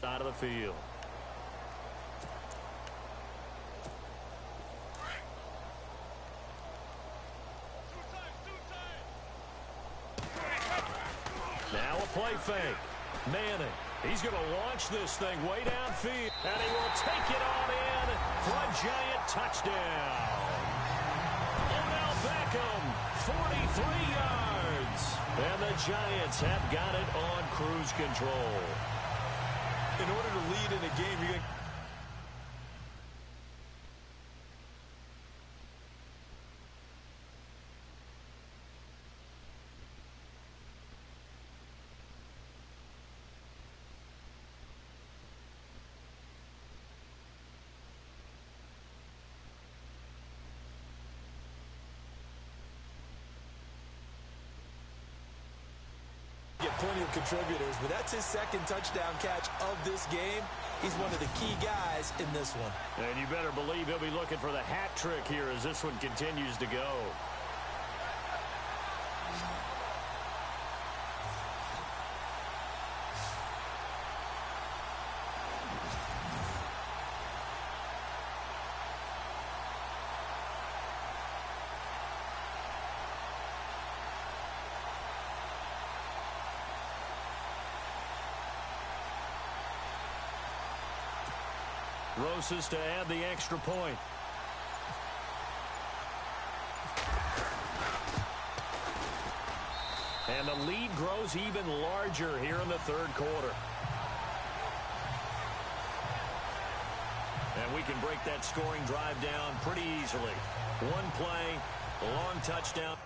side of the field. Now a play fake. Manning. He's going to launch this thing way downfield. And he will take it on in for a giant touchdown. Odell Beckham, 43 yards. And the Giants have got it on cruise control. In order to lead in a game, you're going to... plenty of contributors, but that's his second touchdown catch of this game. He's one of the key guys in this one. And you better believe he'll be looking for the hat trick here as this one continues to go. Rosas to add the extra point. And the lead grows even larger here in the third quarter. And we can break that scoring drive down pretty easily. One play, a long touchdown.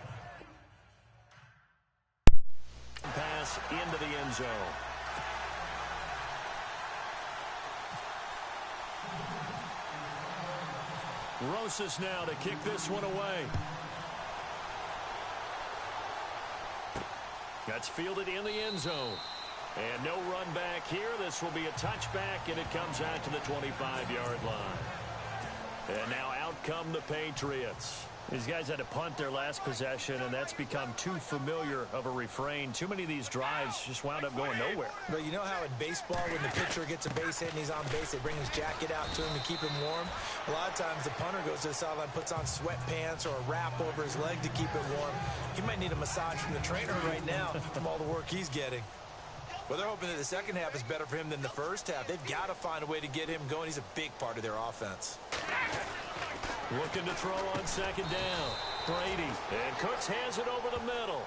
Pass into the end zone. Rosas now to kick this one away. That's fielded in the end zone. And no run back here. This will be a touchback, and it comes out to the 25-yard line. And now out come the Patriots. These guys had to punt their last possession, and that's become too familiar of a refrain. Too many of these drives just wound up going nowhere. But you know how in baseball, when the pitcher gets a base hit and he's on base, they bring his jacket out to him to keep him warm? A lot of times the punter goes to the sideline, puts on sweatpants or a wrap over his leg to keep it warm. He might need a massage from the trainer right now from all the work he's getting. Well, they're hoping that the second half is better for him than the first half. They've got to find a way to get him going. He's a big part of their offense. Looking to throw on second down. Brady. And Cooks has it over the middle.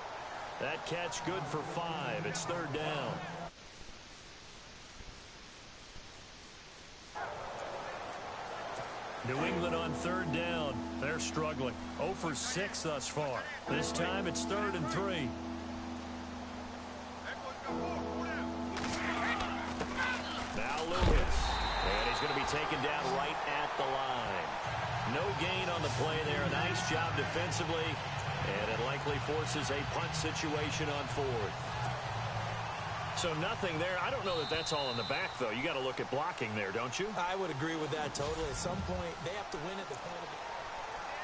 That catch good for 5. It's third down. New England on third down. They're struggling. 0 for 6 thus far. This time it's 3rd and 3. Now Lewis. And he's going to be taken down right at the line. No gain on the play there. A nice job defensively. And it likely forces a punt situation on 4th. So nothing there. I don't know that that's all in the back, though. You got to look at blocking there, don't you? I would agree with that totally. At some point, they have to win at the point of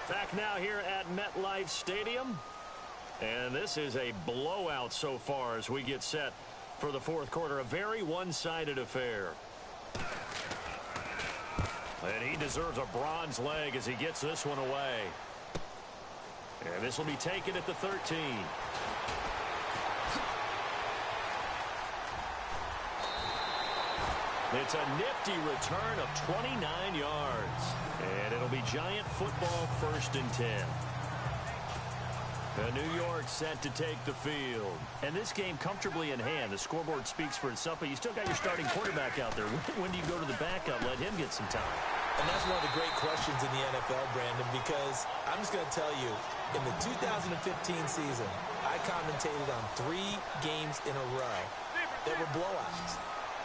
the... Back now here at MetLife Stadium. And this is a blowout so far as we get set for the fourth quarter. A very one-sided affair. And he deserves a bronze leg as he gets this one away. And this will be taken at the 13. It's a nifty return of 29 yards. And it'll be Giant football 1st and 10. New York set to take the field. And this game comfortably in hand. The scoreboard speaks for itself, but you still got your starting quarterback out there. When do you go to the backup? Let him get some time. And that's one of the great questions in the NFL, Brandon, because I'm just going to tell you, in the 2015 season, I commentated on 3 games in a row that were blowouts.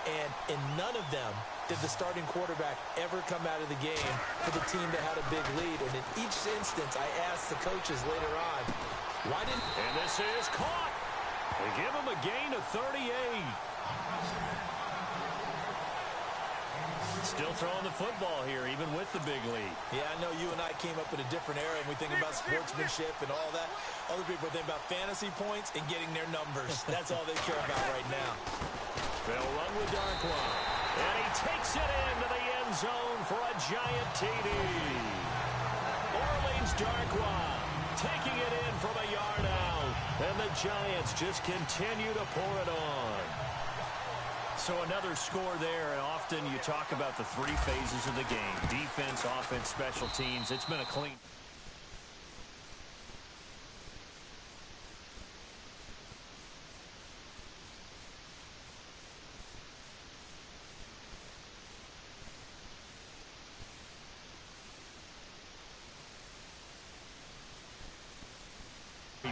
And in none of them did the starting quarterback ever come out of the game for the team that had a big lead. And in each instance, I asked the coaches later on, why didn't... And this is caught. They give him a gain of 38. Still throwing the football here, even with the big lead. Yeah, I know you and I came up in a different era, and we think about sportsmanship and all that. Other people think about fantasy points and getting their numbers. That's all they care about right now. They'll run with Darkwa. And he takes it into the end zone for a giant TD. Orleans Darkwa taking it in from a yard out. And the Giants just continue to pour it on. So another score there, and often you talk about the three phases of the game. Defense, offense, special teams. It's been a clean...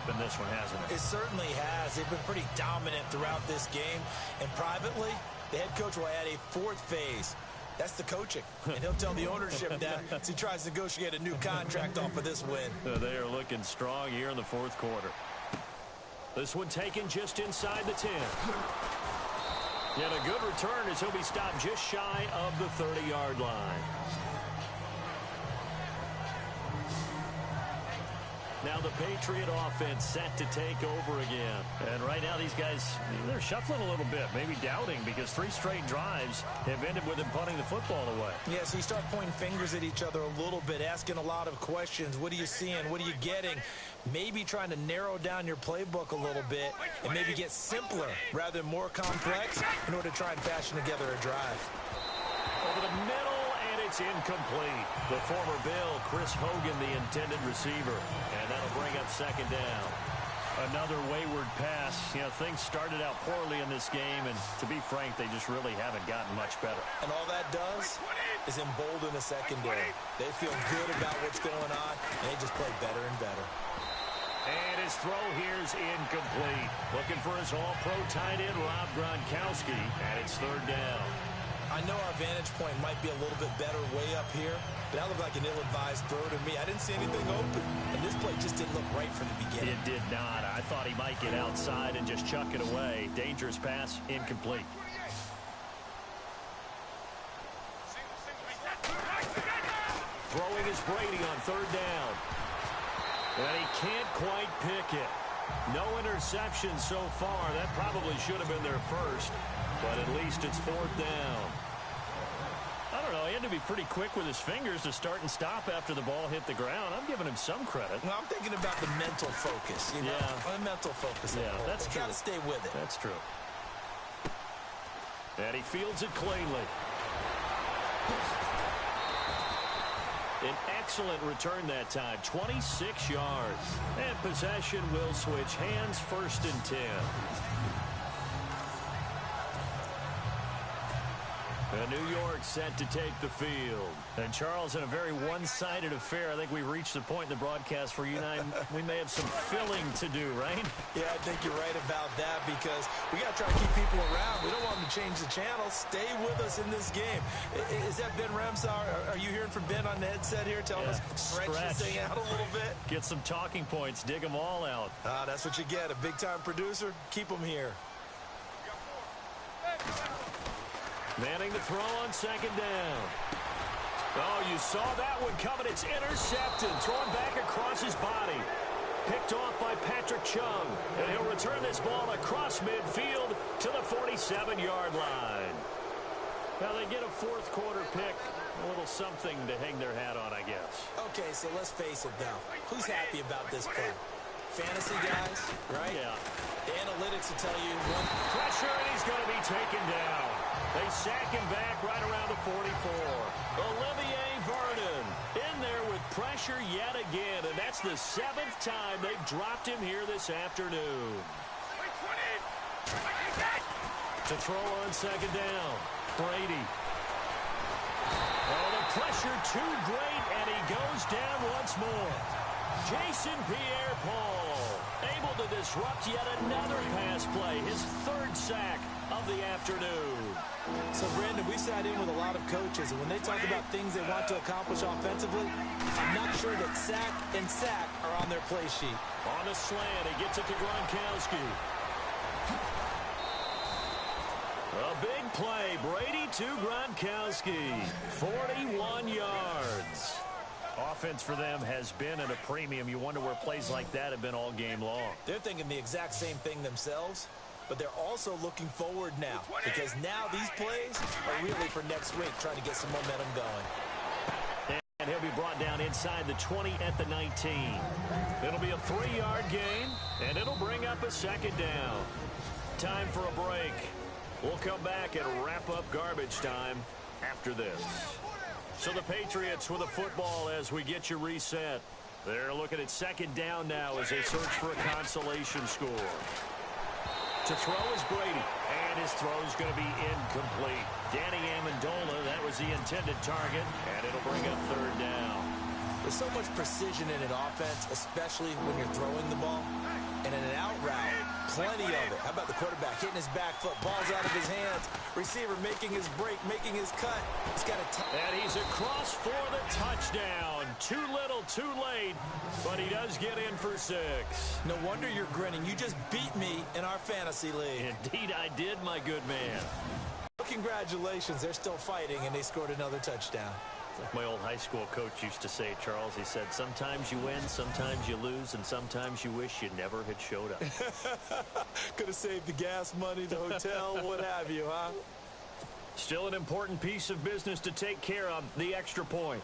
in this one, hasn't it? It certainly has. They've been pretty dominant throughout this game. And privately, the head coach will add a fourth phase. That's the coaching. And he'll tell the ownership that as he tries to negotiate a new contract off of this win. They are looking strong here in the fourth quarter. This one taken just inside the 10. Yet a good return as he'll be stopped just shy of the 30-yard line. Now the Patriot offense set to take over again. And right now these guys, they're shuffling a little bit, maybe doubting, because 3 straight drives have ended with them punting the football away. Yeah, so you start pointing fingers at each other a little bit, asking a lot of questions. What are you seeing? What are you getting? Maybe trying to narrow down your playbook a little bit and maybe get simpler rather than more complex in order to try and fashion together a drive. Over the middle, and it's incomplete. The former Bill, Chris Hogan, the intended receiver. And that'll bring up second down. Another wayward pass. You know, things started out poorly in this game, and to be frank, they just really haven't gotten much better. And all that does is embolden the secondary. They feel good about what's going on, and they just play better and better. And his throw here's incomplete. Looking for his all-pro tight end, Rob Gronkowski, and it's third down. I know our vantage point might be a little bit better way up here, but that looked like an ill-advised throw to me. I didn't see anything open, and this play just didn't look right from the beginning. It did not. I thought he might get outside and just chuck it away. Dangerous pass, incomplete. Throwing is Brady on third down. And he can't quite pick it. No interception so far. That probably should have been their first. But at least it's fourth down. I don't know. He had to be pretty quick with his fingers to start and stop after the ball hit the ground. I'm giving him some credit. Well, I'm thinking about the mental focus. You know? The mental focus. Yeah, that's true. Got to stay with it. That's true. And he fields it cleanly. An excellent return that time. 26 yards. And possession will switch hands, first and 10. And New York set to take the field. And Charles, in a very one-sided affair, I think we reached the point in the broadcast where you and I, we may have some filling to do, right? Yeah, I think you're right about that because we got to try to keep people around. We don't want them to change the channel. Stay with us in this game. Is that Ben Remsar? Are you hearing from Ben on the headset here telling us stretch this thing out a little bit? Get some talking points. Dig them all out. That's what you get. A big-time producer. Keep them here. Manning to throw on second down. Oh, you saw that one coming. It's intercepted. Thrown back across his body. Picked off by Patrick Chung. And he'll return this ball across midfield to the 47-yard line. Now they get a fourth quarter pick. A little something to hang their hat on, I guess. Okay, so let's face it now. Who's happy about this play? Fantasy guys, right? Yeah. The analytics will tell you one. Pressure, and he's going to be taken down. They sack him back right around the 44. Olivier Vernon in there with pressure yet again, and that's the 7th time they've dropped him here this afternoon. To throw on second down, Brady. Oh, the pressure too great, and he goes down once more. Jason Pierre-Paul able to disrupt yet another pass play, his 3rd sack of the afternoon. So, Brandon, we sat in with a lot of coaches, and when they talk about things they want to accomplish offensively, I'm not sure that sack and sack are on their play sheet. On the slant, he gets it to Gronkowski. A big play, Brady to Gronkowski, 41 yards. Offense for them has been at a premium. You wonder where plays like that have been all game long. They're thinking the exact same thing themselves. but they're also looking forward now because now these plays are really for next week, trying to get some momentum going. And he'll be brought down inside the 20 at the 19. It'll be a 3-yard gain, and it'll bring up a second down. Time for a break. We'll come back and wrap up garbage time after this. So the Patriots with a football as we get you reset. They're looking at second down now as they search for a consolation score. To throw is Brady, and his throw is going to be incomplete. Danny Amendola, that was the intended target, and it'll bring up third down. There's so much precision in an offense, especially when you're throwing the ball. And in an out route, plenty of it. How about the quarterback hitting his back foot, ball's out of his hands, receiver making his break, making his cut. He's got a and he's across for the touchdown. Too little, too late, but he does get in for 6. No wonder you're grinning. You just beat me in our fantasy league. Indeed I did, my good man. Congratulations, they're still fighting, and they scored another touchdown. Like my old high school coach used to say, Charles, he said, sometimes you win, sometimes you lose, and sometimes you wish you never had showed up. Could have saved the gas money, the hotel, what have you, huh? Still an important piece of business to take care of, the extra point.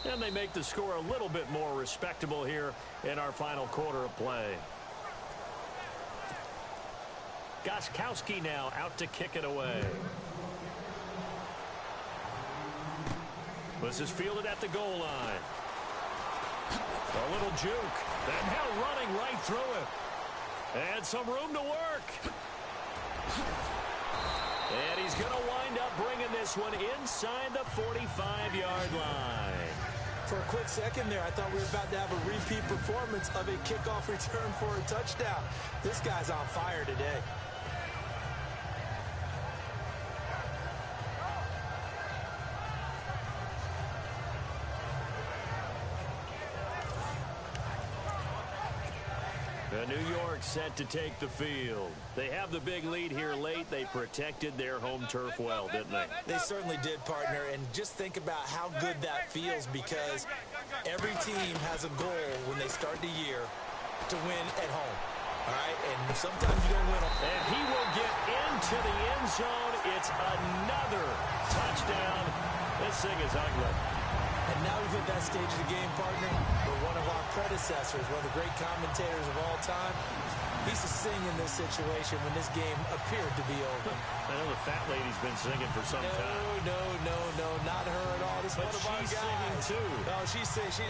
And they make the score a little bit more respectable here in our final quarter of play. Gostkowski now out to kick it away. This is fielded at the goal line. A little juke. And now running right through it. And some room to work. And he's going to wind up bringing this one inside the 45-yard line. For a quick second there, I thought we were about to have a repeat performance of a kickoff return for a touchdown. This guy's on fire today. New York set to take the field. They have the big lead here late. They protected their home turf well, didn't they? They certainly did, partner. And just think about how good that feels, because every team has a goal when they start the year to win at home. All right? And sometimes you don't win. And he will get into the end zone. It's another touchdown. This thing is ugly. And now we've hit that stage of the game, partner, where one of our predecessors, one of the great commentators of all time, he used to sing in this situation when this game appeared to be over. I know the fat lady's been singing for some time. No, not her at all. This is one of our guys. But she's singing too. No, she's